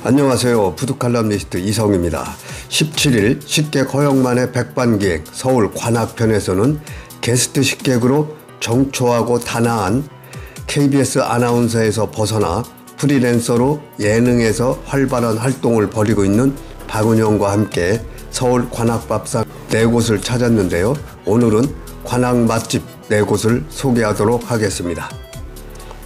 안녕하세요. 푸드칼럼니스트 이성입니다. 17일 식객 허용만의 백반기획 서울 관악편에서는 게스트 식객으로 정초하고 단아한 KBS 아나운서에서 벗어나 프리랜서로 예능에서 활발한 활동을 벌이고 있는 박은영과 함께 서울 관악밥상 4곳을 찾았는데요. 오늘은 관악 맛집 4곳을 소개하도록 하겠습니다.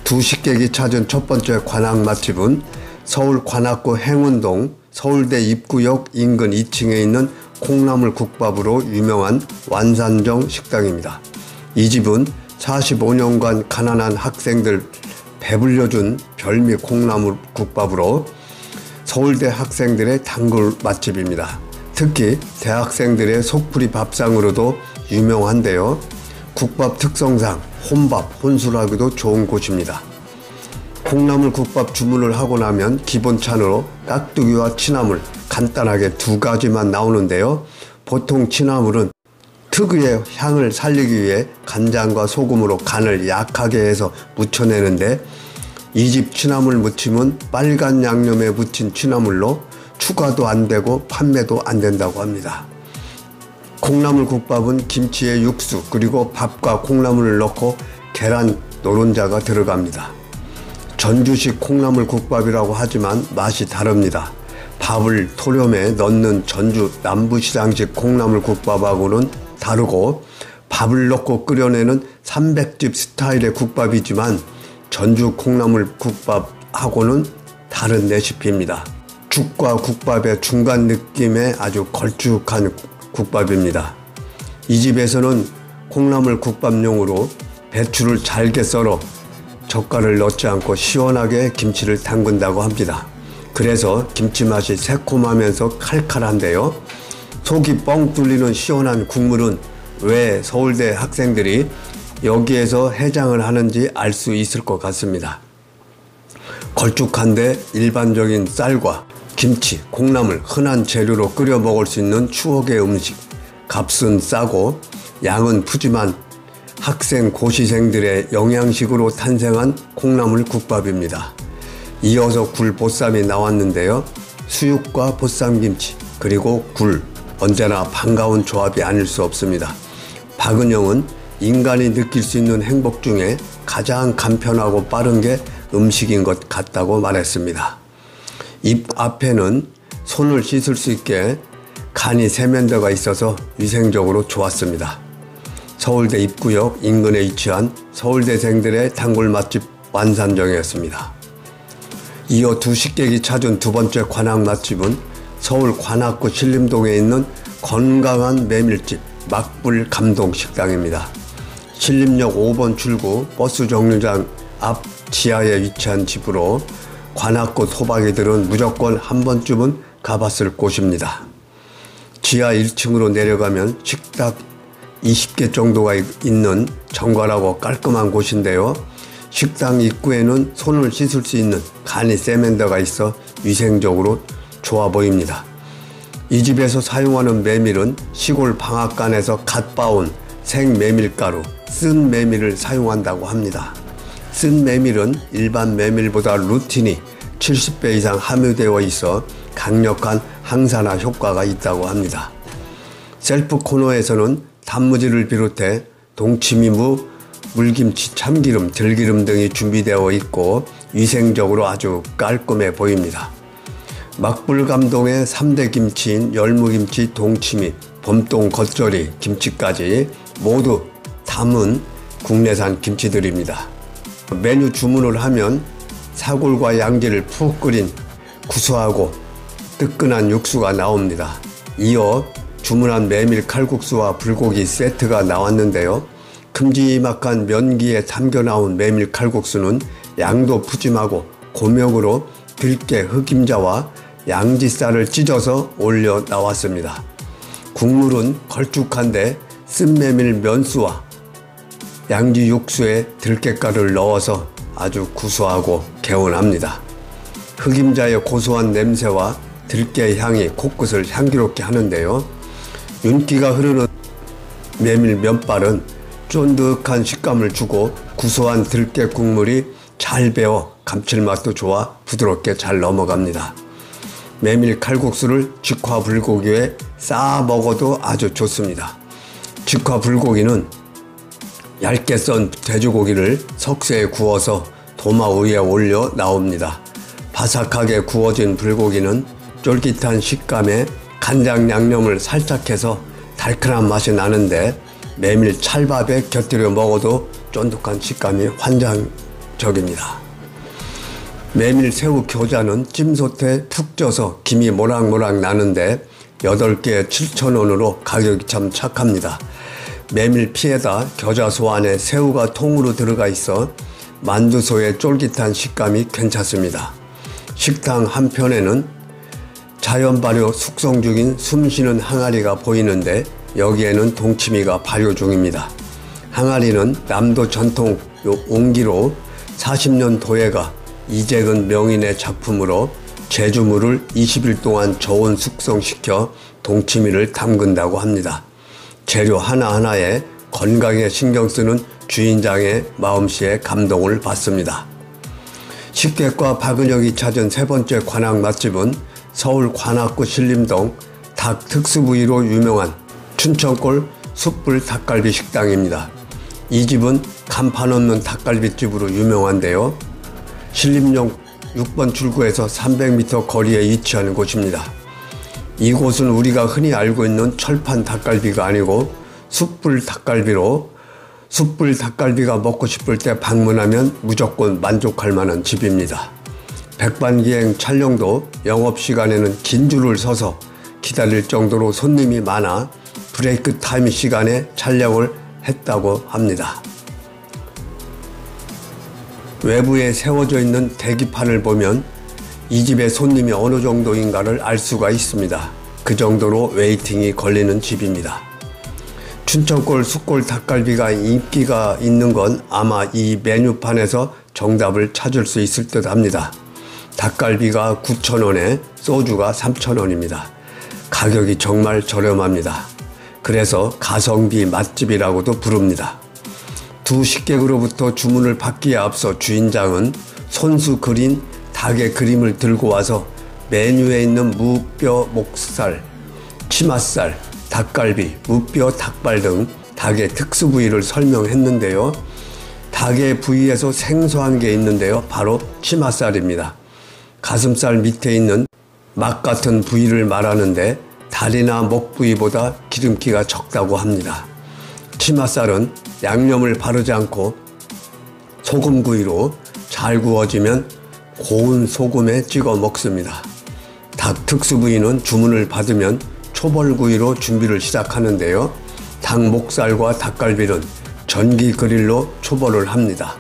두 식객이 찾은 첫 번째 관악 맛집은 서울 관악구 행운동 서울대 입구역 인근 2층에 있는 콩나물 국밥으로 유명한 완산정 식당입니다. 이 집은 45년간 가난한 학생들 배불려준 별미 콩나물 국밥으로 서울대 학생들의 단골 맛집입니다. 특히 대학생들의 속풀이 밥상으로도 유명한데요. 국밥 특성상 혼밥, 혼술하기도 좋은 곳입니다. 콩나물 국밥 주문을 하고 나면 기본찬으로 깍두기와 취나물 간단하게 2가지만 나오는데요. 보통 취나물은 특유의 향을 살리기 위해 간장과 소금으로 간을 약하게 해서 무쳐내는데 이 집 취나물 무침은 빨간 양념에 무친 취나물로 추가도 안 되고 판매도 안 된다고 합니다. 콩나물 국밥은 김치에 육수 그리고 밥과 콩나물을 넣고 계란 노른자가 들어갑니다. 전주식 콩나물 국밥이라고 하지만 맛이 다릅니다. 밥을 토렴에 넣는 전주 남부시장식 콩나물 국밥하고는 다르고 밥을 넣고 끓여내는 삼백집 스타일의 국밥이지만 전주 콩나물 국밥하고는 다른 레시피입니다. 죽과 국밥의 중간 느낌의 아주 걸쭉한 국밥입니다. 이 집에서는 콩나물 국밥용으로 배추를 잘게 썰어 젓갈을 넣지 않고 시원하게 김치를 담근다고 합니다. 그래서 김치 맛이 새콤하면서 칼칼한데요. 속이 뻥 뚫리는 시원한 국물은 왜 서울대 학생들이 여기에서 해장을 하는지 알 수 있을 것 같습니다. 걸쭉한데 일반적인 쌀과 김치, 콩나물, 흔한 재료로 끓여 먹을 수 있는 추억의 음식. 값은 싸고 양은 푸짐한 학생 고시생들의 영양식으로 탄생한 콩나물 국밥입니다. 이어서 굴 보쌈이 나왔는데요. 수육과 보쌈김치 그리고 굴 언제나 반가운 조합이 아닐 수 없습니다. 박은영은 인간이 느낄 수 있는 행복 중에 가장 간편하고 빠른 게 음식인 것 같다고 말했습니다. 입 앞에는 손을 씻을 수 있게 간이 세면대가 있어서 위생적으로 좋았습니다. 서울대 입구역 인근에 위치한 서울대생들의 단골 맛집 완산정이었습니다. 이어 두 식객이 찾은 두 번째 관악 맛집은 서울 관악구 신림동에 있는 건강한 메밀집 막불 감동 식당입니다. 신림역 5번 출구 버스 정류장 앞 지하에 위치한 집으로 관악구 소박이들은 무조건 한 번쯤은 가봤을 곳입니다. 지하 1층으로 내려가면 식탁 20개 정도가 있는 정갈하고 깔끔한 곳인데요. 식당 입구에는 손을 씻을 수 있는 간이 세면대가 있어 위생적으로 좋아 보입니다. 이 집에서 사용하는 메밀은 시골 방앗간에서 갓 빻은 생메밀가루, 쓴 메밀을 사용한다고 합니다. 쓴 메밀은 일반 메밀보다 루틴이 70배 이상 함유되어 있어 강력한 항산화 효과가 있다고 합니다. 셀프 코너에서는 단무지를 비롯해 동치미무, 물김치, 참기름, 들기름 등이 준비되어 있고 위생적으로 아주 깔끔해 보입니다. 막불감동의 3대 김치인 열무김치, 동치미, 범동 겉절이 김치까지 모두 담은 국내산 김치들입니다. 메뉴 주문을 하면 사골과 양지를 푹 끓인 구수하고 뜨끈한 육수가 나옵니다. 이어 주문한 메밀 칼국수와 불고기 세트가 나왔는데요. 큼지막한 면기에 담겨 나온 메밀 칼국수는 양도 푸짐하고 고명으로 들깨 흑임자와 양지살을 찢어서 올려 나왔습니다. 국물은 걸쭉한데 쓴메밀 면수와 양지 육수에 들깨가루를 넣어서 아주 구수하고 개운합니다. 흑임자의 고소한 냄새와 들깨 향이 코끝을 향기롭게 하는데요. 윤기가 흐르는 메밀 면발은 쫀득한 식감을 주고 구수한 들깨 국물이 잘 배어 감칠맛도 좋아 부드럽게 잘 넘어갑니다. 메밀 칼국수를 직화 불고기에 싸 먹어도 아주 좋습니다. 직화 불고기는 얇게 썬 돼지고기를 석쇠에 구워서 도마 위에 올려 나옵니다. 바삭하게 구워진 불고기는 쫄깃한 식감에 간장 양념을 살짝 해서 달큰한 맛이 나는데 메밀 찰밥에 곁들여 먹어도 쫀득한 식감이 환상적입니다. 메밀 새우 겨자는 찜솥에 푹 쪄서 김이 모락모락 나는데 8개에 7,000원으로 가격이 참 착합니다. 메밀 피에다 겨자소 안에 새우가 통으로 들어가 있어 만두소의 쫄깃한 식감이 괜찮습니다. 식당 한편에는 자연 발효 숙성 중인 숨쉬는 항아리가 보이는데 여기에는 동치미가 발효 중입니다. 항아리는 남도 전통 옹기로 40년 도예가 이재근 명인의 작품으로 제주물을 20일 동안 저온 숙성시켜 동치미를 담근다고 합니다. 재료 하나하나에 건강에 신경 쓰는 주인장의 마음씨에 감동을 받습니다. 식객과 박은혁이 찾은 세 번째 관악 맛집은 서울 관악구 신림동 닭 특수부위로 유명한 춘천골 숯불 닭갈비 식당입니다. 이 집은 간판 없는 닭갈비집으로 유명한데요. 신림역 6번 출구에서 300m 거리에 위치하는 곳입니다. 이곳은 우리가 흔히 알고 있는 철판 닭갈비가 아니고 숯불 닭갈비로 숯불 닭갈비가 먹고 싶을 때 방문하면 무조건 만족할 만한 집입니다. 백반기행 촬영도 영업시간에는 긴 줄을 서서 기다릴 정도로 손님이 많아 브레이크 타임 시간에 촬영을 했다고 합니다. 외부에 세워져 있는 대기판을 보면 이 집의 손님이 어느 정도인가를 알 수가 있습니다. 그 정도로 웨이팅이 걸리는 집입니다. 춘천골 숯골 닭갈비가 인기가 있는 건 아마 이 메뉴판에서 정답을 찾을 수 있을 듯 합니다. 닭갈비가 9,000원에 소주가 3,000원입니다. 가격이 정말 저렴합니다. 그래서 가성비 맛집이라고도 부릅니다. 두 식객으로부터 주문을 받기에 앞서 주인장은 손수 그린 닭의 그림을 들고 와서 메뉴에 있는 무뼈 목살, 치맛살, 닭갈비, 무뼈 닭발 등 닭의 특수 부위를 설명했는데요. 닭의 부위에서 생소한 게 있는데요. 바로 치맛살입니다. 가슴살 밑에 있는 막 같은 부위를 말하는데 다리나 목 부위보다 기름기가 적다고 합니다. 치맛살은 양념을 바르지 않고 소금구이로 잘 구워지면 고운 소금에 찍어 먹습니다. 닭 특수 부위는 주문을 받으면 초벌구이로 준비를 시작하는데요. 닭 목살과 닭갈비는 전기 그릴로 초벌을 합니다.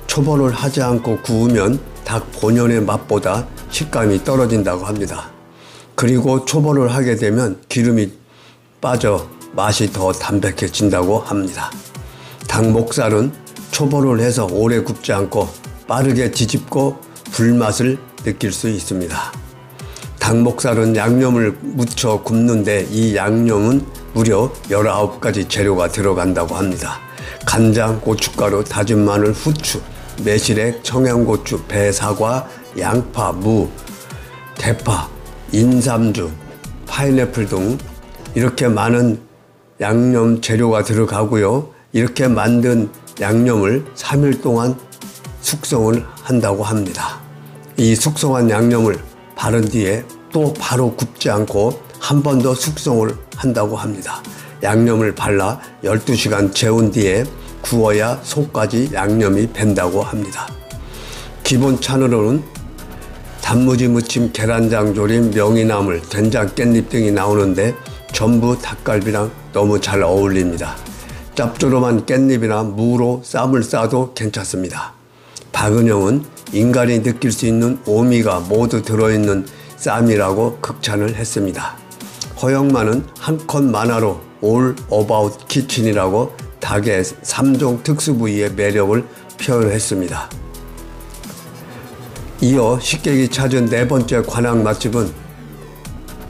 초벌을 하지 않고 구우면 닭 본연의 맛보다 식감이 떨어진다고 합니다. 그리고 초벌을 하게 되면 기름이 빠져 맛이 더 담백해진다고 합니다. 닭 목살은 초벌을 해서 오래 굽지 않고 빠르게 뒤집고 불맛을 느낄 수 있습니다. 닭 목살은 양념을 묻혀 굽는데 이 양념은 무려 19가지 재료가 들어간다고 합니다. 간장, 고춧가루, 다진 마늘, 후추, 매실액, 청양고추, 배, 사과, 양파, 무, 대파, 인삼주, 파인애플 등 이렇게 많은 양념 재료가 들어가고요. 이렇게 만든 양념을 3일 동안 숙성을 한다고 합니다. 이 숙성한 양념을 바른 뒤에 또 바로 굽지 않고 한 번 더 숙성을 한다고 합니다. 양념을 발라 12시간 재운 뒤에 구워야 속까지 양념이 밴다고 합니다. 기본 찬으로는 단무지 무침, 계란장 조림, 명이나물, 된장, 깻잎 등이 나오는데 전부 닭갈비랑 너무 잘 어울립니다. 짭조름한 깻잎이나 무로 쌈을 싸도 괜찮습니다. 박은영은 인간이 느낄 수 있는 오미가 모두 들어있는 쌈이라고 극찬을 했습니다. 허영만은 한 컷 만화로 All About Kitchen이라고 닭의 3종 특수 부위의 매력을 표현했습니다. 이어 식객이 찾은 네 번째 관악 맛집은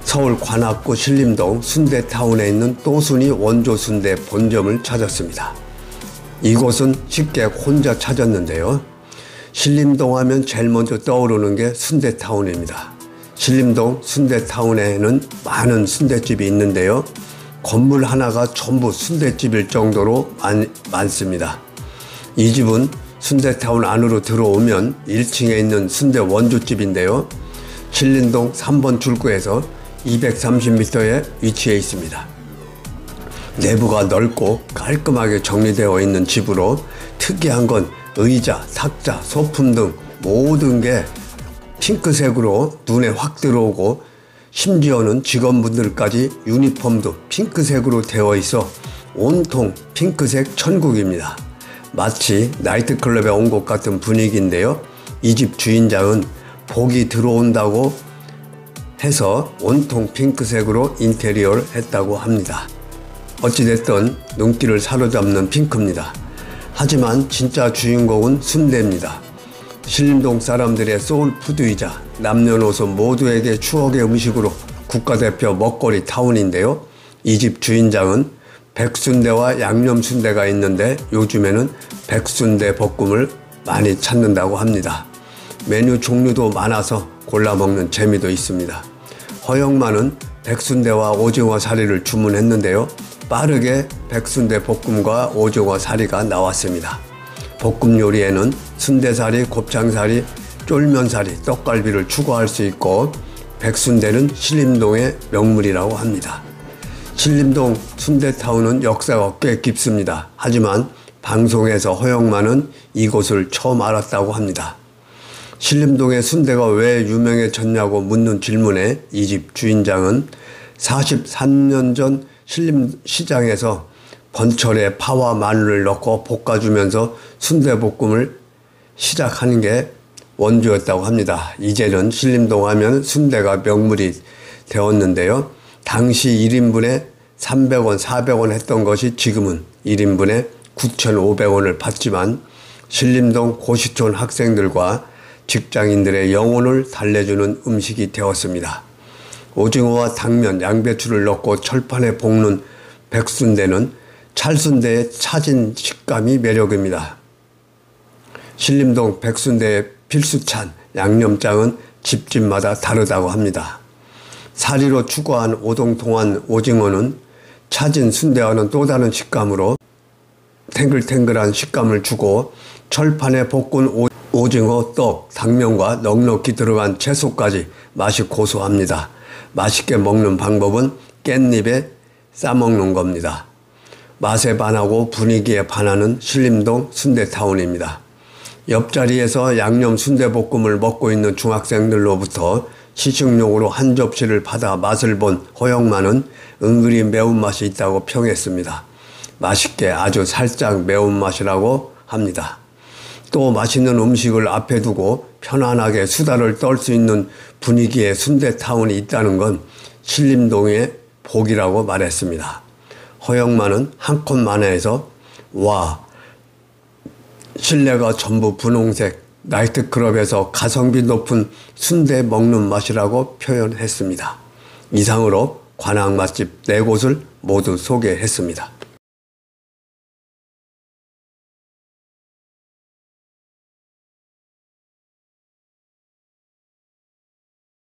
서울 관악구 신림동 순대타운에 있는 또순이 원조순대 본점을 찾았습니다. 이곳은 식객 혼자 찾았는데요. 신림동 하면 제일 먼저 떠오르는 게 순대타운입니다. 신림동 순대타운에는 많은 순대집이 있는데요. 건물 하나가 전부 순대집일 정도로 많습니다. 이 집은 순대타운 안으로 들어오면 1층에 있는 순대 원조집인데요. 신림동 3번 출구에서 230m에 위치해 있습니다. 내부가 넓고 깔끔하게 정리되어 있는 집으로 특이한 건 의자, 탁자, 소품 등 모든 게 핑크색으로 눈에 확 들어오고 심지어는 직원분들까지 유니폼도 핑크색으로 되어 있어 온통 핑크색 천국입니다. 마치 나이트클럽에 온 것 같은 분위기인데요. 이 집 주인장은 복이 들어온다고 해서 온통 핑크색으로 인테리어를 했다고 합니다. 어찌됐든 눈길을 사로잡는 핑크입니다. 하지만 진짜 주인공은 순대입니다. 신림동 사람들의 소울푸드이자 남녀노소 모두에게 추억의 음식으로 국가대표 먹거리 타운인데요. 이 집 주인장은 백순대와 양념순대가 있는데 요즘에는 백순대 볶음을 많이 찾는다고 합니다. 메뉴 종류도 많아서 골라 먹는 재미도 있습니다. 허영만은 백순대와 오징어 사리를 주문했는데요. 빠르게 백순대 볶음과 오징어 사리가 나왔습니다. 볶음 요리에는 순대사리, 곱창사리, 쫄면사리, 떡갈비를 추가할 수 있고 백순대는 신림동의 명물이라고 합니다. 신림동 순대타운은 역사가 꽤 깊습니다. 하지만 방송에서 허영만은 이곳을 처음 알았다고 합니다. 신림동의 순대가 왜 유명해졌냐고 묻는 질문에 이 집 주인장은 43년 전 신림시장에서 번철에 파와 마늘을 넣고 볶아주면서 순대볶음을 시작하는 게 원조였다고 합니다. 이제는 신림동 하면 순대가 명물이 되었는데요. 당시 1인분에 300원, 400원 했던 것이 지금은 1인분에 9,500원을 받지만 신림동 고시촌 학생들과 직장인들의 영혼을 달래주는 음식이 되었습니다. 오징어와 당면, 양배추를 넣고 철판에 볶는 백순대는 찰순대의 차진 식감이 매력입니다. 신림동 백순대의 필수찬 양념장은 집집마다 다르다고 합니다. 사리로 추가한 오동통한 오징어는 차진 순대와는 또 다른 식감으로 탱글탱글한 식감을 주고 철판에 볶은 오징어, 떡, 당면과 넉넉히 들어간 채소까지 맛이 고소합니다. 맛있게 먹는 방법은 깻잎에 싸먹는 겁니다. 맛에 반하고 분위기에 반하는 신림동 순대타운입니다. 옆자리에서 양념 순대볶음을 먹고 있는 중학생들로부터 시식용으로 한 접시를 받아 맛을 본 허영만은 은근히 매운맛이 있다고 평했습니다. 맛있게 아주 살짝 매운맛이라고 합니다. 또 맛있는 음식을 앞에 두고 편안하게 수다를 떨 수 있는 분위기의 순대타운이 있다는 건 신림동의 복이라고 말했습니다. 허영만은 한 컷 만회해서 와, 실내가 전부 분홍색 나이트클럽에서 가성비 높은 순대 먹는 맛이라고 표현했습니다. 이상으로 관악 맛집 4곳을 모두 소개했습니다.